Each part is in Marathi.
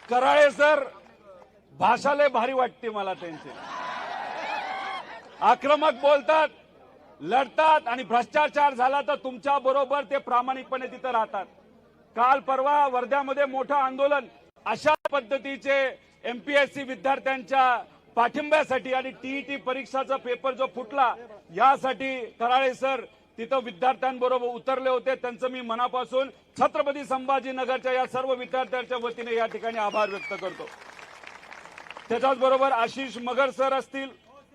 कराळे सर भाषा लय भारी वाटते मला त्यांची. आक्रमक बोलतात, लढतात आणि भ्रष्टाचार झाला तर तुमच्या बरोबर ते प्रामाणिकपणे तिथे राहतात. काल परवा वर्ध्यामध्ये मोठं आंदोलन अशा पद्धतीचे एमपीएससी विद्यार्थ्यांच्या पाठिंब्यासाठी आणि टीईटी परीक्षाचा पेपर जो फुटला यासाठी कराळे सर तिथं विद्यार्थ्यांबरोबर उतरले होते. त्यांचं मी मनापासून छत्रपती संभाजीनगरच्या या सर्व विद्यार्थ्यांच्या वतीने या ठिकाणी आभार व्यक्त करतो. त्याच्याच बरोबर आशिष मगर सर असतील,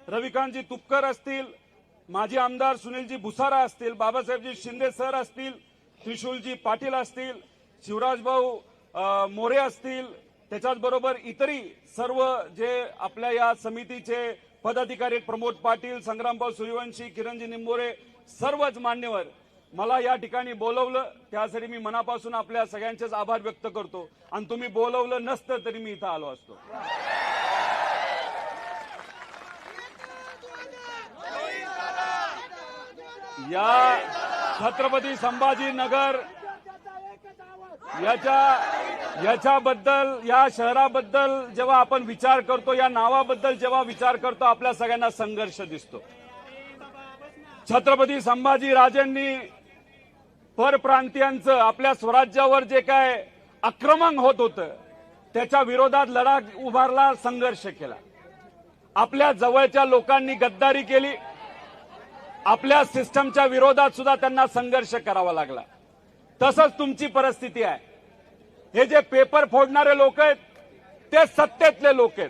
रविकांतजी तुपकर असतील, माजी आमदार सुनीलजी भुसारा असतील, बाबासाहेबजी शिंदे सर असतील, त्रिशूलजी पाटील असतील, शिवराजभाऊ मोरे असतील, त्याच्याच बरोबर इतरही सर्व जे आपल्या या समितीचे पदाधिकारी प्रमोद पाटील, संग्रामभाऊ सूर्यवंशी, किरणजी निंबोरे, सर्वच मान्यवर मला या ठिकाणी बोलवलं त्यासाठी मी मनापासून आपल्या सगळ्यांचेच आभार व्यक्त करतो. आणि तुम्ही बोलवलं नसतं तरी मी इथं आलो असतो. या छत्रपती संभाजीनगर याच्याबद्दल, या शहराबद्दल जेव्हा आपण विचार करतो, या नावाबद्दल जेव्हा विचार करतो, आपल्या सगळ्यांना संघर्ष दिसतो. छत्रपती संभाजी राजेंनी परप्रांतीयांचं आपल्या स्वराज्यावर जे काय आक्रमण होत होतं त्याच्या विरोधात लढा उभारला, संघर्ष केला. आपल्या जवळच्या लोकांनी गद्दारी केली, आपल्या सिस्टमच्या विरोधात सुद्धा त्यांना संघर्ष करावा लागला. तसंच तुमची परिस्थिती आहे. हे जे पेपर फोडणारे लोक आहेत ते सत्तेतले लोक आहेत,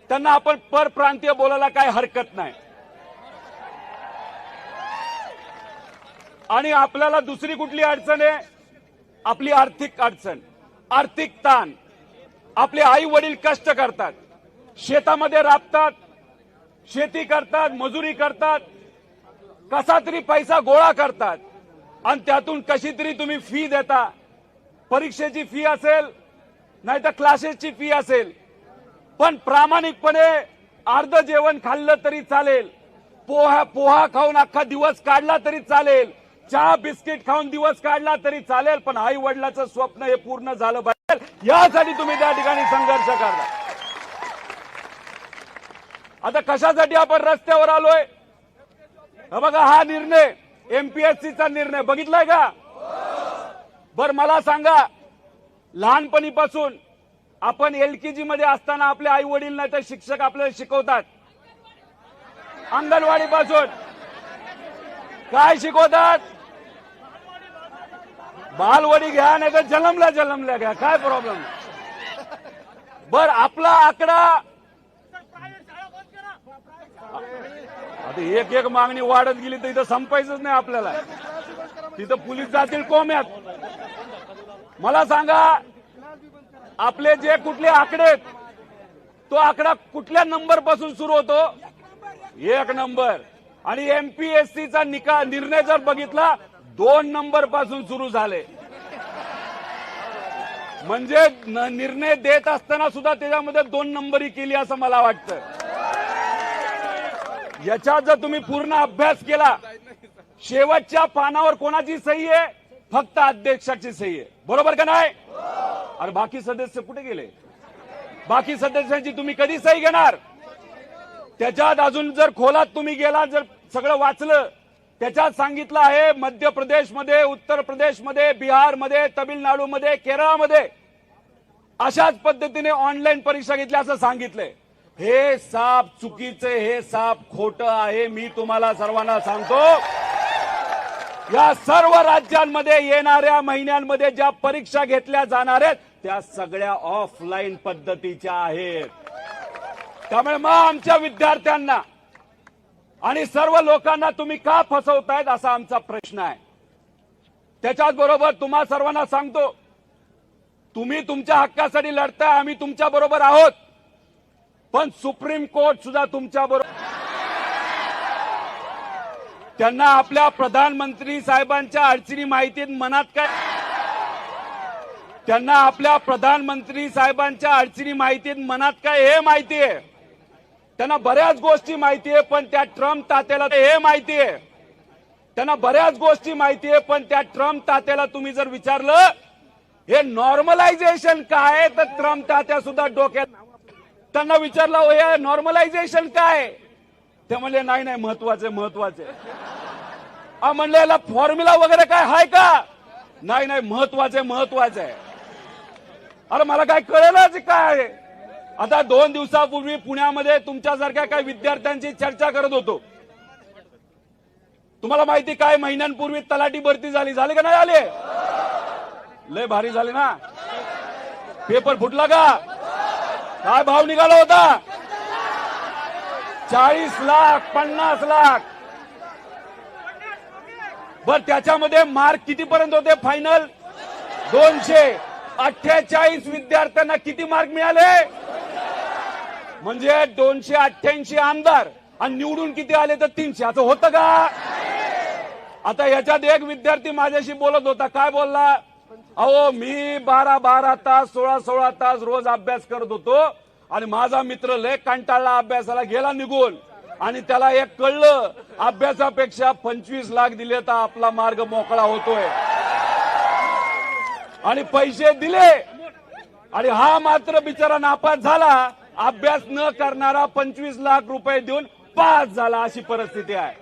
त्यांना आपण परप्रांतीय बोलायला काय हरकत नाही. आणि आपल्याला दुसरी कुठली अडचण आहे? आपली आर्थिक अडचण, आर्थिक ताण. आपले आई वडील कष्ट करतात, शेतामध्ये राबतात, शेती करतात, मजुरी करतात, कसा तरी पैसा गोळा करतात आणि त्यातून कशी तरी तुम्ही फी देता. परीक्षेची फी असेल नाही तर क्लासेसची फी असेल, पण प्रामाणिकपणे अर्ध जेवण खाल्लं तरी चालेल, पोहा खाऊन अख्खा दिवस काढला तरी चालेल, चहा बिस्किट खाऊन दिवस काढला तरी चालेल, पण आई वडिलाचं स्वप्न हे पूर्ण झालं पाहिजे यासाठी तुम्ही त्या ठिकाणी संघर्ष करता. आता कशासाठी आपण रस्त्यावर आलोय? बघा, हा निर्णय एमपीएससीचा निर्णय बघितलाय का? बर मला सांगा, लहानपणीपासून आपण एलकेजी मध्ये असताना आपले आई वडील नाही तर शिक्षक आपल्याला शिकवतात, अंगणवाडीपासून काय शिकवतात? बालवाडी घ्या नाही तर जन्मल्या घ्या, काय प्रॉब्लेम. बर आपला आकडा आता एक एक मागणी वाढत गेली तर इथं संपायचंच नाही आपल्याला, तिथं पोलीस जातील कोम्यात. मला सांगा, आपले जे कुठले आकडे आहेत तो आकडा कुठल्या नंबर पासून सुरू होतो? 1 नंबर. आणि एमपीएससीचा निर्णय जर बघितला 2 नंबर पासून सुरू झाले. म्हणजे निर्णय देत असताना सुद्धा त्याच्यामध्ये 2 नंबरी केली असं मला वाटतं. याचा जर तुम्ही पूर्ण अभ्यास केला, शेवटच्या पानावर कोणाची सही आहे? फक्त अध्यक्षाची सही आहे, बरोबर का नाही? अरे बाकी सदस्य कुठे गेले? बाकी सदस्यांची तुम्ही कधी सही घेणार? त्याच्यात अजून जर खोलात तुम्ही गेला, जर सगळं वाचलं, त्याच्यात सांगितलं आहे मध्य प्रदेशमध्ये, उत्तर प्रदेशमध्ये, बिहारमध्ये, तमिळनाडूमध्ये, केरळमध्ये अशाच पद्धतीने ऑनलाईन परीक्षा घेतल्या असं सांगितलंय. हे साप चुकीचे, हे साप खोटं आहे. मी तुम्हाला सर्वांना सांगतो, या सर्व राज्यांमध्ये येणाऱ्या महिन्यांमध्ये ज्या परीक्षा घेतल्या जाणार आहेत त्या सगळ्या ऑफलाईन पद्धतीच्या आहेत. त्यामुळे मग आमच्या विद्यार्थ्यांना आणि सर्व लोकांना तुम्ही का फसवतायत असा आमचा प्रश्न आहे. त्याच्याच बरोबर तुम्हा सर्वांना सांगतो, तुम्ही तुमच्या हक्कासाठी लढताय, आम्ही तुमच्या बरोबर आहोत, पण सुप्रीम कोर्ट सुद्धा तुमच्या बरोबर. त्यांना आपल्या प्रधानमंत्री साहेबांच्या अडचणी माहितीत मनात काय? त्यांना आपल्या प्रधानमंत्री साहेबांच्या अडचणी माहितीत मनात काय हे माहिती आहे. त्यांना बऱ्याच गोष्टी माहिती आहे, पण त्या ट्रम्प तात्याला हे माहिती आहे. त्यांना बऱ्याच गोष्टी माहिती आहे, पण त्या ट्रम्प तात्याला तुम्ही जर विचारलं हे नॉर्मलायझेशन काय तर ट्रम्प तात्या सुद्धा डोक्यात. त्यांना विचारलं हो हे नॉर्मलायझेशन काय, ते म्हणले नाही नाही महत्वाचे महत्वाचे. म्हणले याला फॉर्म्युला वगैरे काय हाय का, नाही नाही महत्वाचे महत्वाचे. अरे मला काय कळेलच काय. आता 2 दिवसापूर्वी पुण्यामध्ये तुमच्यासारख्या काही विद्यार्थ्यांची चर्चा करत होतो. तुम्हाला माहिती काय महिन्यांपूर्वी तलाठी भरती झाली का नाही झाली, लय भारी झाली ना. पेपर फुटला का, काय भाव निघाला होता, 40 लाख 50 लाख. बर त्याच्यामध्ये मार्क किती पर्यंत होते फायनल, 248 विद्यार्थ्यांना किती मार्क मिळाले, म्हणजे 288 आमदार आणि निवडून किती आले तर 300. असं होतं का. आता याच्यात एक विद्यार्थी माझ्याशी बोलत होता, काय बोलला, अहो मी 12 तास 16 तास रोज अभ्यास करत होतो आणि माझा मित्र लय कंटाळला अभ्यासाला गेला निघून, आणि त्याला एक कळलं अभ्यासापेक्षा 25 लाख दिले तर आपला मार्ग मोकळा होतोय, आणि पैसे दिले, आणि हा मात्र बिचारा नापास झाला. अभ्यास न करणारा 25 लाख रुपये देऊन पास झाला, अशी परिस्थिती आहे.